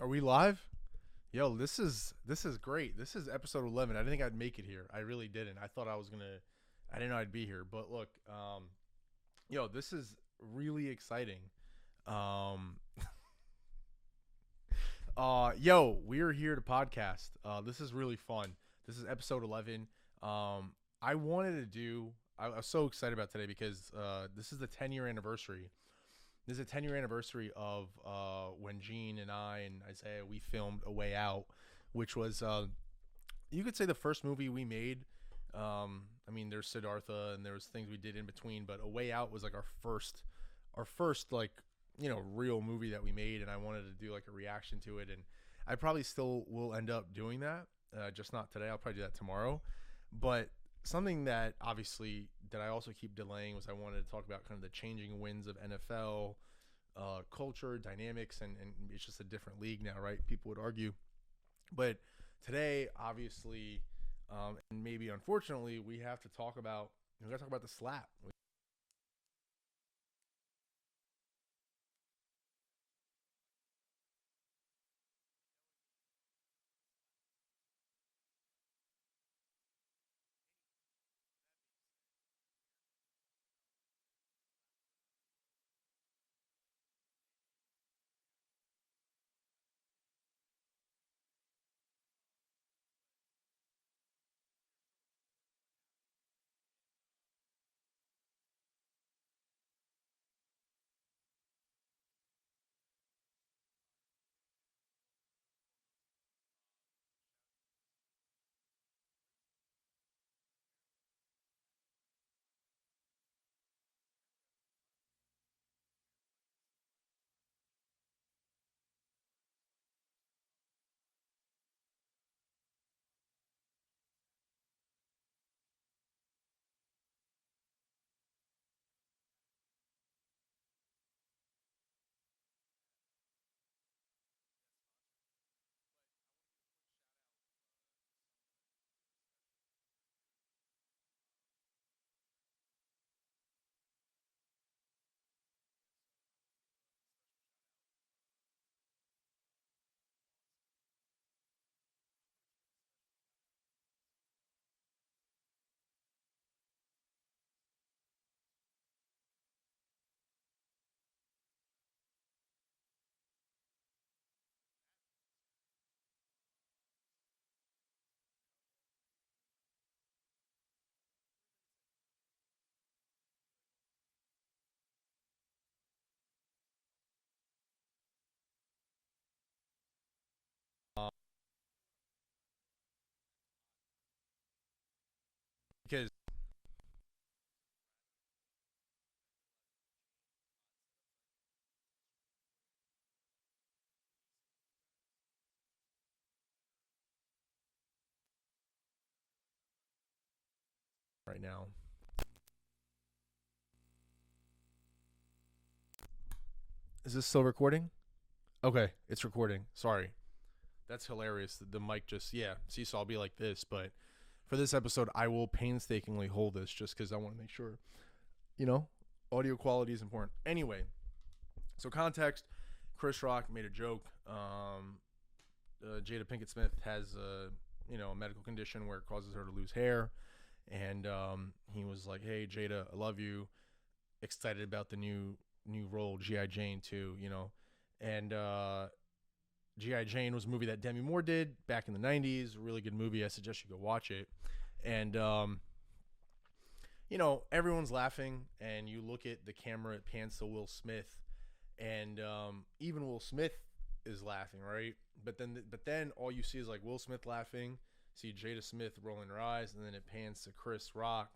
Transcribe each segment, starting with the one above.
Are we live? Yo, this is great. This is episode 11. I didn't think I'd make it here. I really didn't. I thought I was gonna. I didn't know I'd be here. But look, yo, this is really exciting. Um, yo, we're here to podcast. This is really fun. This is episode 11. I wanted to do. I was so excited about today because this is the 10-year anniversary. This is a 10-year anniversary of when Gene and I and Isaiah we filmed A Way Out, which was you could say the first movie we made. I mean, there's Siddhartha and there was things we did in between, but A Way Out was like our first like real movie that we made, and I wanted to do like a reaction to it, and I probably still will end up doing that, just not today. I'll probably do that tomorrow, but something that obviously that I also keep delaying was I wanted to talk about kind of the changing winds of NFL culture dynamics, and it's just a different league now, right? People would argue, but today, obviously, and maybe unfortunately, we got to talk about the slap. Um, because right now, is this still recording? Okay, it's recording. Sorry. That's hilarious. The mic just, yeah. See, so I'll be like this, but for this episode, I will painstakingly hold this just because I want to make sure, you know, audio quality is important. Anyway, so context: Chris Rock made a joke. Jada Pinkett Smith has a medical condition where it causes her to lose hair, and he was like, "Hey, Jada, I love you. Excited about the new role, GI Jane too, and G.I. Jane was a movie that Demi Moore did back in the 90s. Really good movie. I suggest you go watch it. And, everyone's laughing, and you look at the camera, it pans to Will Smith, and even Will Smith is laughing, right? But then all you see is like Will Smith laughing, see Jada Smith rolling her eyes, and then it pans to Chris Rock,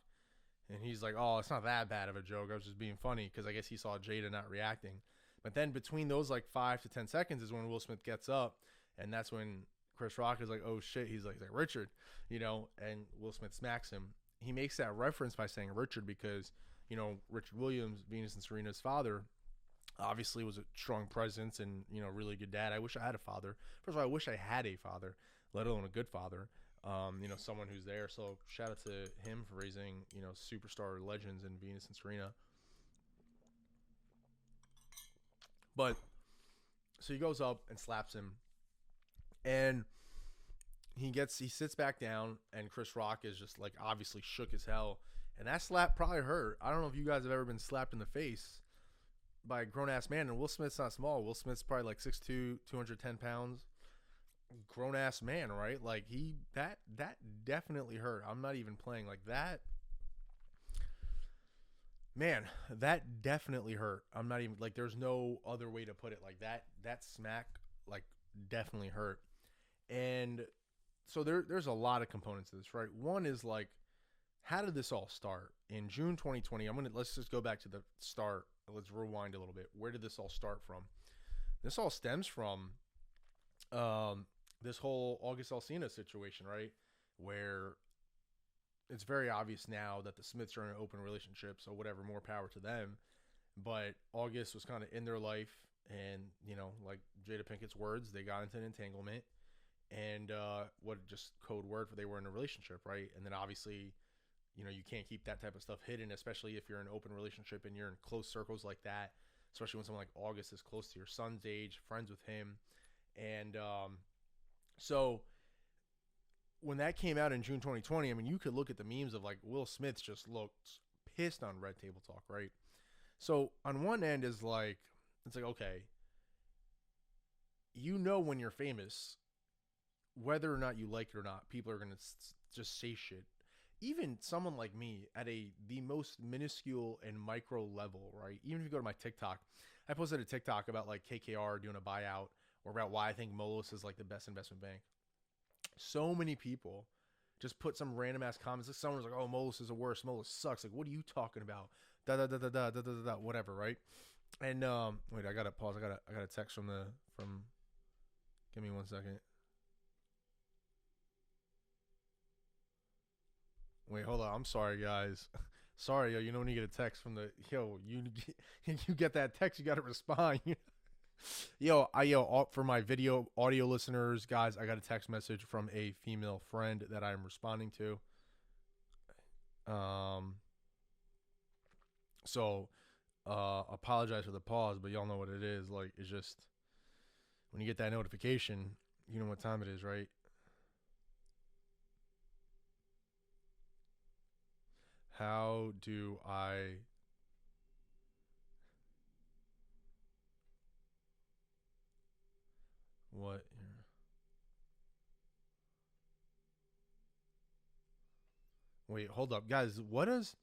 and he's like, "Oh, it's not that bad of a joke. I was just being funny," because I guess he saw Jada not reacting. But then between those like 5 to 10 seconds is when Will Smith gets up, and that's when Chris Rock is like, "Oh shit!" He's like Richard, and Will Smith smacks him. He makes that reference by saying Richard because Richard Williams, Venus and Serena's father, obviously was a strong presence and really good dad. I wish I had a father. First of all, I wish I had a father, let alone a good father. Someone who's there. So shout out to him for raising superstar legends in Venus and Serena. But so he goes up and slaps him, And he sits back down, and Chris Rock is just like obviously shook as hell. And that slap probably hurt. I don't know if you guys have ever been slapped in the face by a grown ass man. And Will Smith's not small. Will Smith's probably like 6'2", 210 pounds. Grown ass man, right? Like that definitely hurt. I'm not even playing like that. Man, that definitely hurt. I'm not even like there's no other way to put it. Like that smack like definitely hurt. And so there's a lot of components to this, right? One is like, how did this all start? In June 2020, let's just go back to the start. Let's rewind a little bit. Where did this all start from? This all stems from this whole August Alsina situation, right? Where it's very obvious now that the Smiths are in an open relationship, so whatever, more power to them. But August was kind of in their life, and, like Jada Pinkett's words, they got into an entanglement. And what just code word for they were in a relationship, right? And then obviously, you can't keep that type of stuff hidden, especially if you're in an open relationship and you're in close circles like that, especially when someone like August is close to your son's age, friends with him. And so when that came out in June 2020, I mean, you could look at the memes of like Will Smith just looked pissed on Red Table Talk, right? So on one end is like, it's like, okay, when you're famous, whether or not you like it or not, people are going to just say shit. Even someone like me at the most minuscule and micro level, right? Even if you go to my TikTok, I posted a TikTok about like KKR doing a buyout, or about why I think Moelis is like the best investment bank. So many people just put some random ass comments. Like someone was like, "Oh, Moelis is the worst. Moelis sucks." Like, what are you talking about? Da da da da da da da da. Whatever, right? And wait, I gotta pause. I got a text from. Give me 1 second. Wait, hold on. I'm sorry, guys. Sorry, yo. When you get a text from you get that text, you got to respond. For my audio listeners, guys, I got a text message from a female friend that I'm responding to. So apologize for the pause, but y'all know what it is. Like, it's just when you get that notification, you know what time it is, right? How do I what Wait, hold up, guys. What is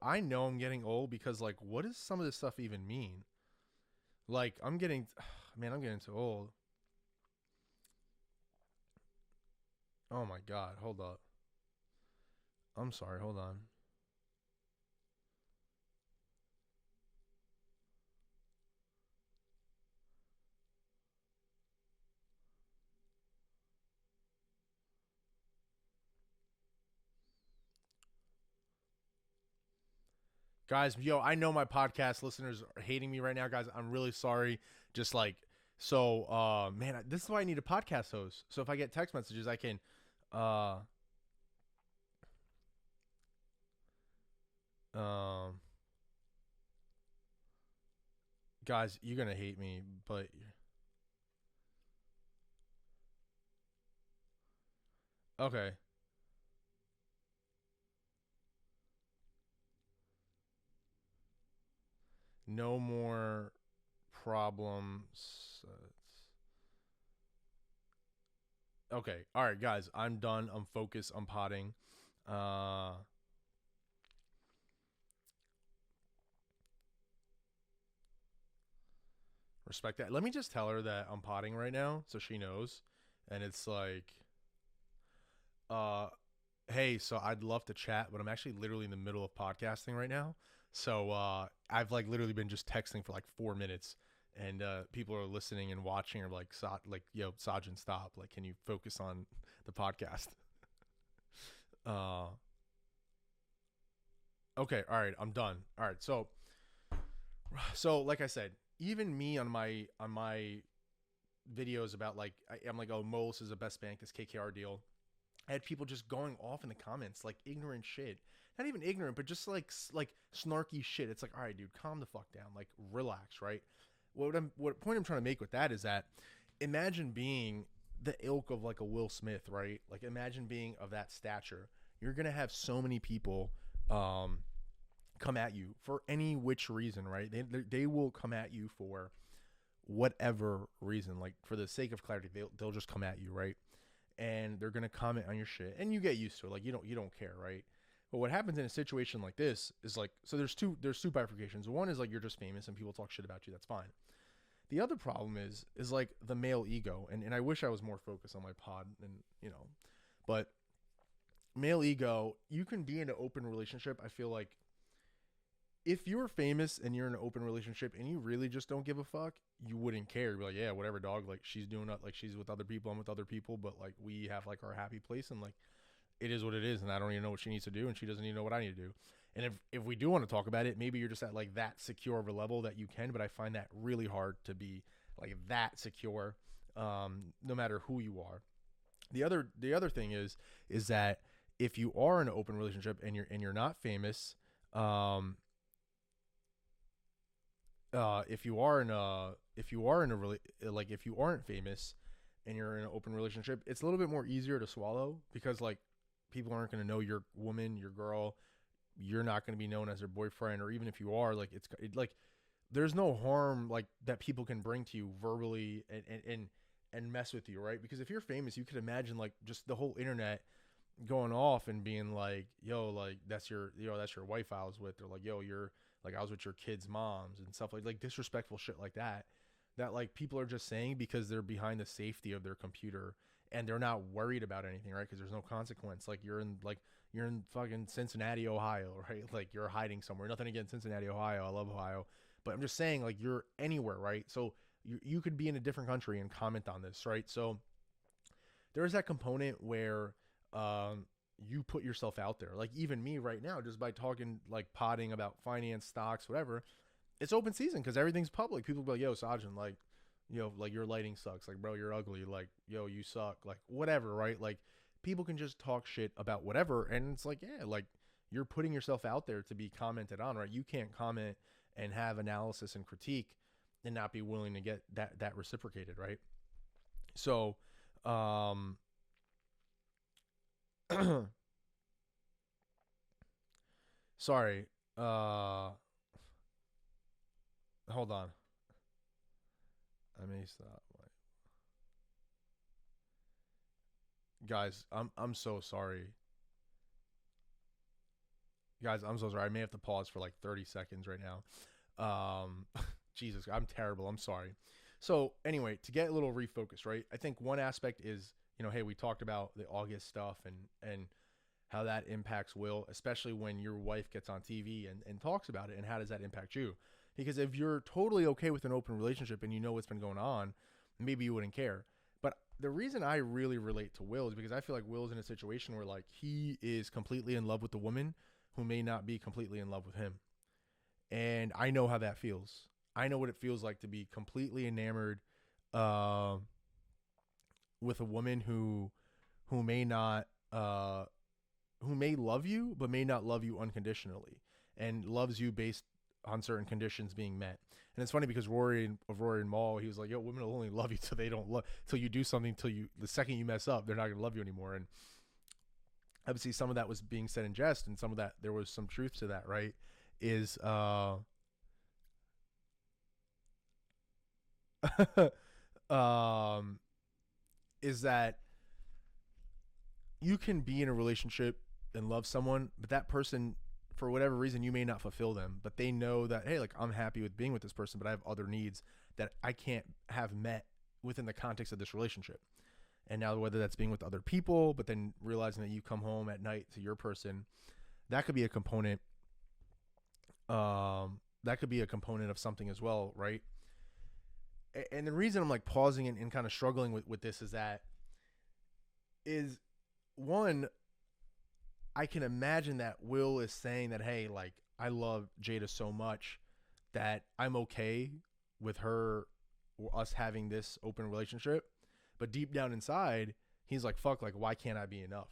I know I'm getting old because like what does some of this stuff even mean? Like I'm getting I'm getting too old. Oh my god, hold up. I'm sorry, hold on. Guys, I know my podcast listeners are hating me right now, guys. I'm really sorry. Just like man, this is why I need a podcast host. So if I get text messages, I can um guys, you're going to hate me, but okay. No more problems. Okay. All right, guys. I'm done. I'm focused. I'm potting. Uh, respect that. Let me just tell her that I'm potting right now so she knows. And it's like, uh, hey, so I'd love to chat, but I'm actually literally in the middle of podcasting right now. So I've like literally been just texting for like 4 minutes, and people are listening and watching are like, Saajan, stop. Like, can you focus on the podcast? Uh, okay, all right, I'm done. All right, so like I said, even me on my videos about like I'm like, oh, Moelis is the best bank, this KKR deal. I had people just going off in the comments like ignorant shit. Not even ignorant, but just like snarky shit. It's like, all right, dude, calm the fuck down. Like, relax, right? What point I'm trying to make with that is that imagine being the ilk of like a Will Smith, right? Like imagine being of that stature. You're gonna have so many people um, come at you for any which reason, right? They will come at you for whatever reason. Like for the sake of clarity, they'll just come at you, right? And they're gonna comment on your shit, and you get used to it. Like you don't care, right? But what happens in a situation like this is like, so there's two bifurcations. One is like you're just famous and people talk shit about you. That's fine. The other problem is like the male ego, and I wish I was more focused on my pod, and but male ego, you can be in an open relationship. I feel like if you're famous and you're in an open relationship and you really just don't give a fuck, you wouldn't care. You'd be like, yeah, whatever, dog. Like she's doing it, like she's with other people, I'm with other people, but like we have like our happy place, and like it is what it is, and I don't even know what she needs to do, and she doesn't even know what I need to do. And if we do want to talk about it, maybe you're just at like that secure of a level that you can, but I find that really hard to be like that secure, no matter who you are. The other thing is that if you are in an open relationship and you're not famous, if you are in a really, like if you aren't famous and you're in an open relationship, it's a little bit more easier to swallow because like people aren't going to know your woman, your girl. You're not going to be known as their boyfriend, or even if you are, like like there's no harm like that people can bring to you verbally and mess with you, right? Because if you're famous, you could imagine like just the whole internet going off and being like, yo, like that's your wife I was with, or like, yo, you're like I was with your kids' moms and stuff like disrespectful shit like that like people are just saying because they're behind the safety of their computer and they're not worried about anything, right? Because there's no consequence. Like you're in fucking Cincinnati, Ohio, right? Like you're hiding somewhere. Nothing against Cincinnati, Ohio. I love Ohio, but I'm just saying like you're anywhere, right? So you could be in a different country and comment on this, right? So there's that component where you put yourself out there. Like even me right now, just by talking, like potting about finance, stocks, whatever, it's open season because everything's public. People be like, yo, Saajan, like, like your lighting sucks. Like, bro, you're ugly. Like, yo, you suck. Like, whatever, right? Like, people can just talk shit about whatever. And it's like, yeah, like, you're putting yourself out there to be commented on, right? You can't comment and have analysis and critique and not be willing to get that reciprocated, right? So, sorry. Hold on. I may stop. Guys, I'm so sorry. Guys, I'm so sorry. I may have to pause for like 30 seconds right now. Jesus, I'm terrible. I'm sorry. So anyway, to get a little refocused, right? I think one aspect is, hey, we talked about the August stuff and how that impacts Will, especially when your wife gets on TV and talks about it, and how does that impact you? Because if you're totally okay with an open relationship and you know what's been going on, maybe you wouldn't care. But the reason I really relate to Will is because I feel like Will's in a situation where like he is completely in love with the woman who may not be completely in love with him. And I know how that feels. I know what it feels like to be completely enamored uh, with a woman who may not who may love you but may not love you unconditionally and loves you based on certain conditions being met. And it's funny because Rory and Maul, he was like, yo, women will only love you till they don't love, till you do something, till you, the second you mess up, they're not going to love you anymore. And obviously some of that was being said in jest, and some of that, there was some truth to that, right? Is, um, is that you can be in a relationship and love someone, but that person, for whatever reason, you may not fulfill them, but they know that, hey, like I'm happy with being with this person, but I have other needs that I can't have met within the context of this relationship. And now whether that's being with other people, but then realizing that you come home at night to your person, that could be a component. That could be a component of something as well, right? And the reason I'm like pausing and kind of struggling with this is one, I can imagine that Will is saying that, hey, like I love Jada so much that I'm okay with her or us having this open relationship. But deep down inside, he's like, fuck, like why can't I be enough?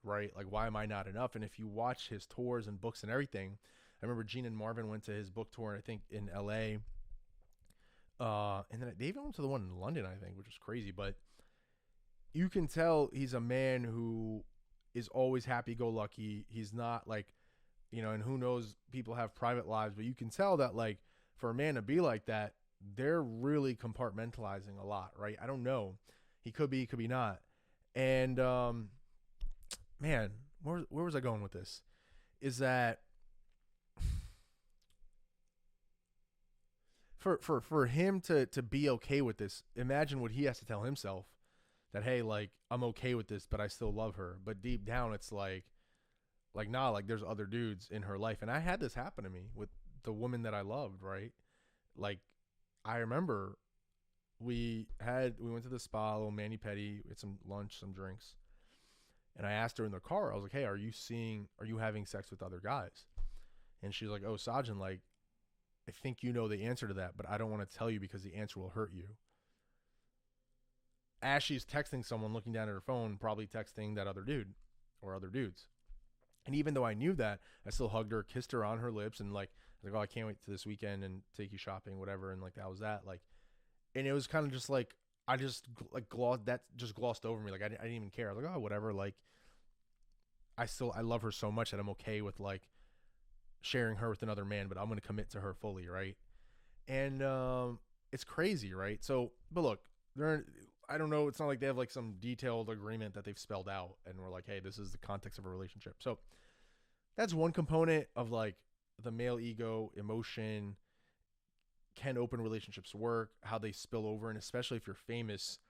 Right? Like why am I not enough? And if you watch his tours and books and everything, I remember Gene and Marvin went to his book tour, I think in LA, And then they even went to the one in London, I think, which was crazy. But you can tell he's a man who is always happy-go-lucky. He's not like, and who knows, people have private lives, but you can tell that like for a man to be like that, they're really compartmentalizing a lot, right? I don't know. He could be not. And man, where was I going with this? Is that for him to be okay with this, imagine what he has to tell himself that, hey, like I'm okay with this, but I still love her. But deep down it's like nah, like there's other dudes in her life. And I had this happen to me with the woman that I loved, right? Like I remember we went to the spa, a little mani pedi, we had some lunch, some drinks. And I asked her in the car, I was like, hey, are you having sex with other guys? And she's like, oh, Saajan, like, I think you know the answer to that, but I don't want to tell you because the answer will hurt you. As she's texting someone, looking down at her phone, probably texting that other dude or other dudes. And even though I knew that, I still hugged her, kissed her on her lips, and like, I was like, oh, I can't wait to this weekend and take you shopping, whatever. And like, that was that. Like, and it was kind of just like, I just like glossed over me. Like, I didn't even care. I was like, oh, whatever. Like, I love her so much that I'm okay with like sharing her with another man, but I'm going to commit to her fully. Right. And, it's crazy. Right. So, but look, I don't know. It's not like they have like some detailed agreement that they've spelled out and we're like, hey, this is the context of a relationship. So that's one component of like the male ego, emotion. Can open relationships work? How they spill over, and especially if you're famous,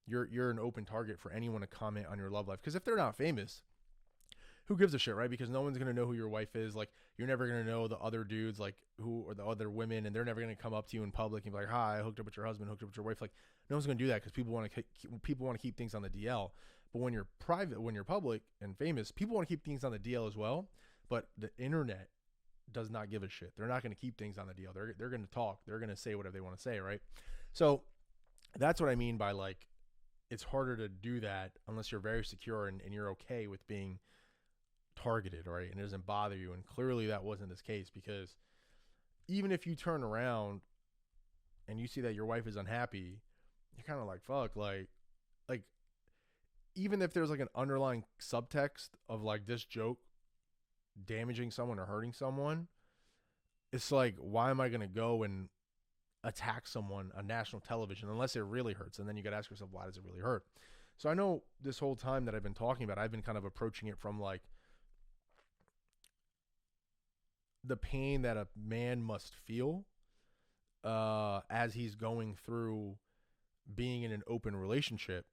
you're an open target for anyone to comment on your love life. Because if they're not famous, who gives a shit, right? Because no one's gonna know who your wife is. Like you're never gonna know the other dudes, like who or the other women, and they're never gonna come up to you in public and be like, "Hi, I hooked up with your husband, hooked up with your wife." Like no one's gonna do that because people want to keep things on the DL. But when you're private, when you're public and famous, people want to keep things on the DL as well. But the internet does not give a shit. They're not going to keep things on the DL. They're going to talk. They're going to say whatever they want to say, right? So that's what I mean by like it's harder to do that unless you're very secure and you're okay with being targeted, right? And it doesn't bother you. And clearly that wasn't this case because even if you turn around and you see that your wife is unhappy, you're kind of like, fuck, like even if there's like an underlying subtext of like this joke damaging someone or hurting someone, it's like, why am I going to go and attack someone on national television unless it really hurts? And then you got to ask yourself, why does it really hurt? So I know this whole time that I've been talking about, I've been kind of approaching it from like the pain that a man must feel as he's going through being in an open relationship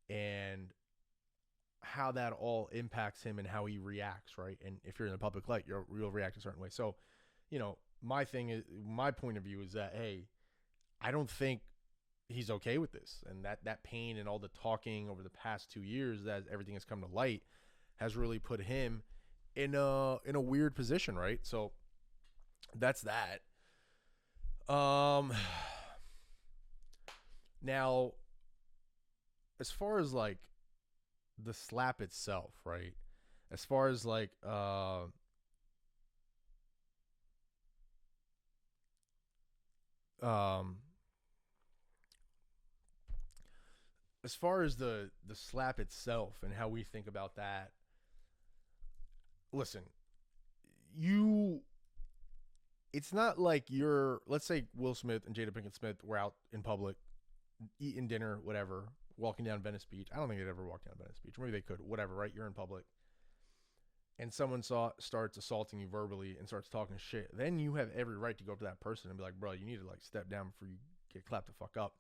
and how that all impacts him and how he reacts, right? And if you're in the public light, you'll react a certain way. So, my point of view is that, hey, I don't think he's okay with this. And that pain and all the talking over the past 2 years that everything has come to light has really put him in a weird position, right? So that's that. Now, as far as like the slap itself, right? As far as like as far as the slap itself and how we think about that, listen, it's not like let's say Will Smith and Jada Pinkett Smith were out in public eating dinner, whatever, walking down Venice Beach. I don't think they'd ever walk down Venice Beach. Maybe they could, whatever, right? You're in public. And someone starts assaulting you verbally and starts talking shit. Then you have every right to go up to that person and be like, bro, you need to like step down before you get clapped the fuck up.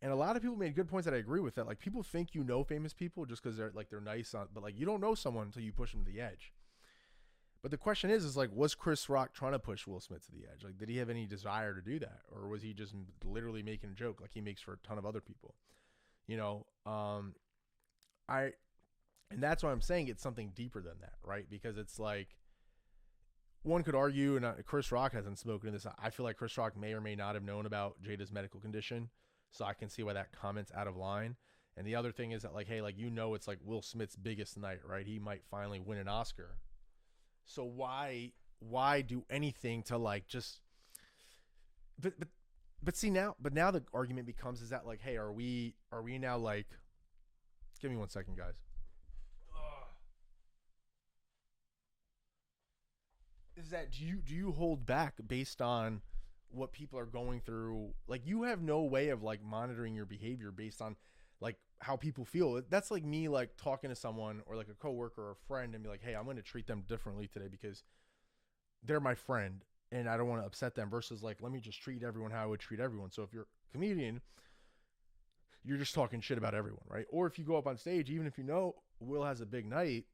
And a lot of people made good points that I agree with that. Like people think famous people just because they're nice, but like you don't know someone until you push them to the edge. But the question is like, was Chris Rock trying to push Will Smith to the edge? Like, did he have any desire to do that? Or was he just literally making a joke like he makes for a ton of other people? And that's why I'm saying it's something deeper than that, right? Because it's like, one could argue, and Chris Rock hasn't spoken to this. I feel like Chris Rock may or may not have known about Jada's medical condition. So I can see why that comment's out of line. And the other thing is that like, hey, like, it's like Will Smith's biggest night, right? He might finally win an Oscar. So why do anything to like just, but but now the argument becomes, is that like, hey, are we now like, give me 1 second, guys. Is that, do you hold back based on what people are going through? Like, you have no way of like monitoring your behavior based on like how people feel. That's like me like talking to someone or like a coworker or a friend and be like, hey, I'm going to treat them differently today because they're my friend and I don't want to upset them, versus like, let me just treat everyone how I would treat everyone. So if you're a comedian, you're just talking shit about everyone, right? Or if you go up on stage, even if you know Will has a big night,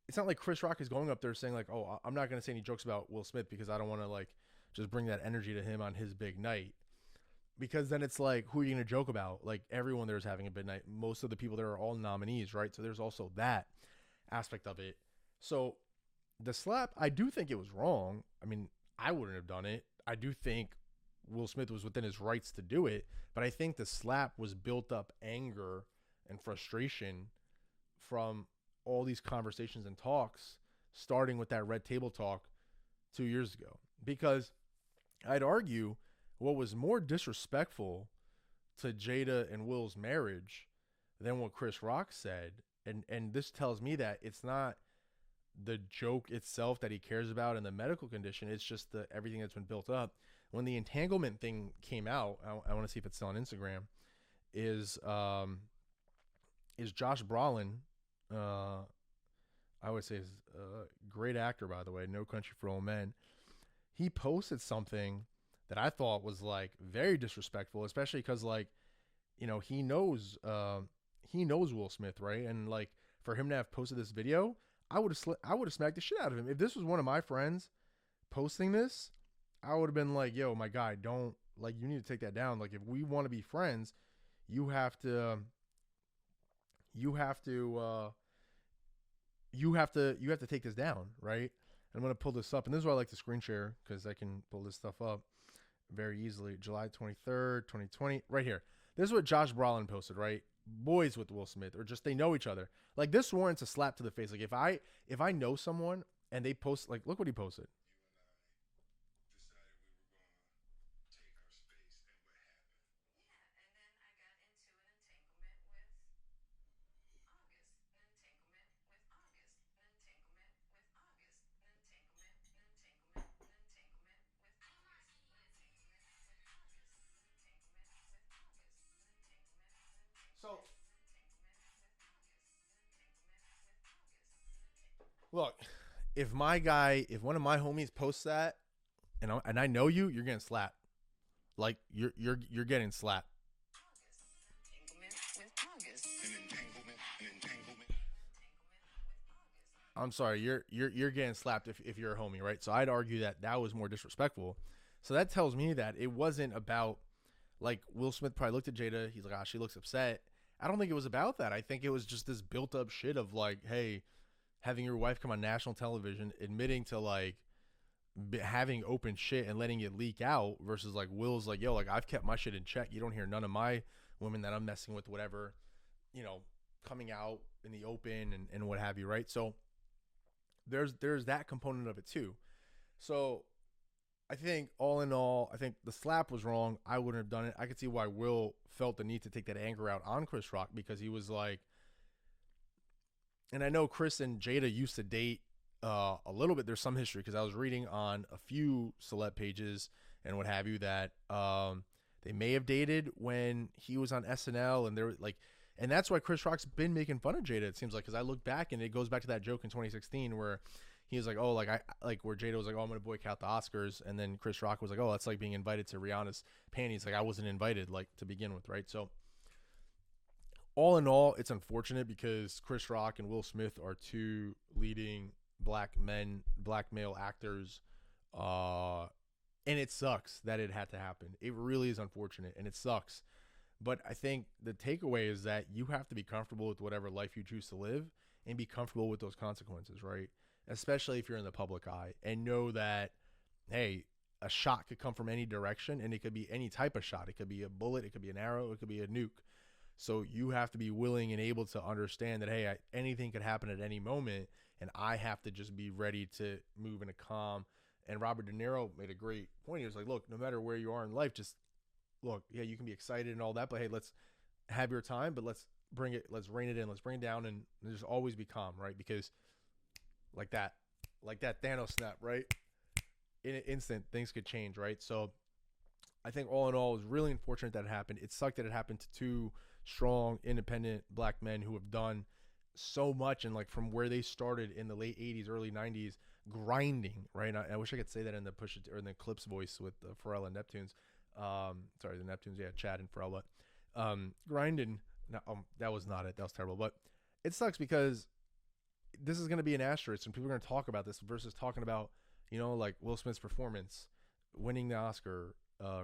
it's not like Chris Rock is going up there saying like, oh, I'm not going to say any jokes about Will Smith because I don't want to like just bring that energy to him on his big night. Because then it's like, who are you going to joke about? Like, everyone there is having a big night. Most of the people there are all nominees, right? So there's also that aspect of it. So the slap, I do think it was wrong. I mean, I wouldn't have done it. I do think Will Smith was within his rights to do it, but I think the slap was built up anger and frustration from all these conversations and talks, starting with that red table talk 2 years ago. Because I'd argue what was more disrespectful to Jada and Will's marriage than what Chris Rock said, and this tells me that it's not the joke itself that he cares about and the medical condition, it's just the everything that's been built up. When the entanglement thing came out, I want to see if it's still on Instagram, is Josh Brolin, I would say is a great actor, by the way, No Country for Old Men. He posted something that I thought was like very disrespectful, especially because like, he knows Will Smith, right? And like, for him to have posted this video, I would have smacked the shit out of him. If this was one of my friends posting this, I would have been like, yo, my guy, don't, like, you need to take that down. Like, if we want to be friends, you have to take this down, right? I'm going to pull this up, and this is why I like to screen share, because I can pull this stuff up very easily. July 23rd, 2020, right here. This is what Josh Brolin posted, right? Boys with Will Smith, or just they know each other. Like, this warrants a slap to the face. Like, if I know someone and they post, like, look what he posted. So look, if one of my homies posts that, and I know you, you're getting slapped. Like, you're getting slapped. I'm sorry, you're getting slapped if you're a homie, right? So I'd argue that was more disrespectful. So that tells me that it wasn't about, like, Will Smith probably looked at Jada, he's like, ah, she looks upset. I don't think it was about that. I think it was just this built up shit of like, hey, having your wife come on national television, admitting to like having open shit and letting it leak out, versus like Will's like, yo, like, I've kept my shit in check. You don't hear none of my women that I'm messing with, whatever, coming out in the open and what have you, right? So there's that component of it too. So I think all in all, I think the slap was wrong. I wouldn't have done it. I could see why Will felt the need to take that anger out on Chris Rock, because he was like, and I know Chris and Jada used to date a little bit. There's some history, because I was reading on a few celeb pages and what have you that they may have dated when he was on SNL, and they're like, and that's why Chris Rock's been making fun of Jada, it seems like, because I look back and it goes back to that joke in 2016 where he was like, oh, like, I like, where Jada was like, oh, I'm gonna boycott the Oscars, and then Chris Rock was like, oh, that's like being invited to Rihanna's panties. Like, I wasn't invited, like, to begin with, right? So all in all, it's unfortunate because Chris Rock and Will Smith are two leading black male actors, and it sucks that it had to happen. It really is unfortunate, and it sucks. But I think the takeaway is that you have to be comfortable with whatever life you choose to live and be comfortable with those consequences, right? Especially if you're in the public eye, and know that, hey, a shot could come from any direction, and it could be any type of shot. It could be a bullet, it could be an arrow, it could be a nuke. So you have to be willing and able to understand that, hey, anything could happen at any moment, and I have to just be ready to move in a calm And Robert De Niro made a great point. He was like, look, no matter where you are in life, just look, yeah, you can be excited and all that, but hey, let's have your time, but let's rein it in, let's bring it down, and just always be calm, right? Because like that, Thanos snap, right? In an instant, things could change, right? So I think all in all, it was really unfortunate that it happened. It sucked that it happened to two strong, independent black men who have done so much, and like from where they started in the late 80s, early 90s, grinding, right? I wish I could say that in the Push It or in the Clips voice with the Pharrell and Neptunes. Sorry, the Neptunes, yeah, Chad and Pharrell, but grinding. No, that was not it. That was terrible. But it sucks because this is going to be an asterisk, and people are going to talk about this versus talking about, like Will Smith's performance, winning the Oscar,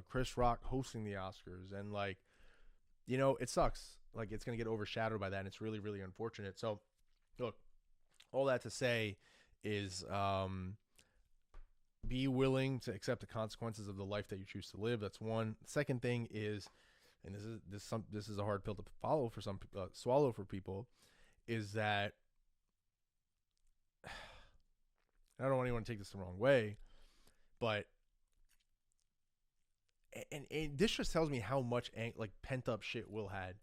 Chris Rock hosting the Oscars, and like, it sucks. Like it's going to get overshadowed by that, and it's really, really unfortunate. So, look, all that to say is, be willing to accept the consequences of the life that you choose to live. That's one. Second thing is, and this is a hard pill to follow for some people, swallow for people, is that I don't want anyone to take this the wrong way, but and this just tells me how much like pent up shit Will had,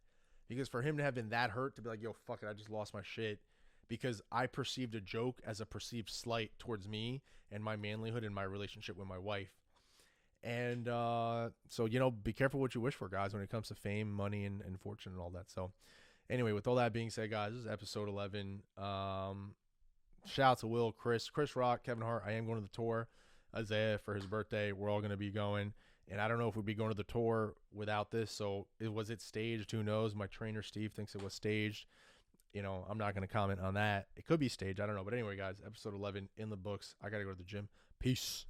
because for him to have been that hurt to be like, yo, fuck it, I just lost my shit because I perceived a joke as a perceived slight towards me and my manlyhood and my relationship with my wife. And so, be careful what you wish for, guys, when it comes to fame, money, and fortune and all that. So anyway, with all that being said, guys, this is episode 11. Shout out to Will, Chris Rock, Kevin Hart. I am going to the tour. Isaiah, for his birthday, we're all going to be going. And I don't know if we'd be going to the tour without this. So was it staged? Who knows? My trainer, Steve, thinks it was staged. I'm not going to comment on that. It could be staged. I don't know. But anyway, guys, episode 11 in the books. I got to go to the gym. Peace.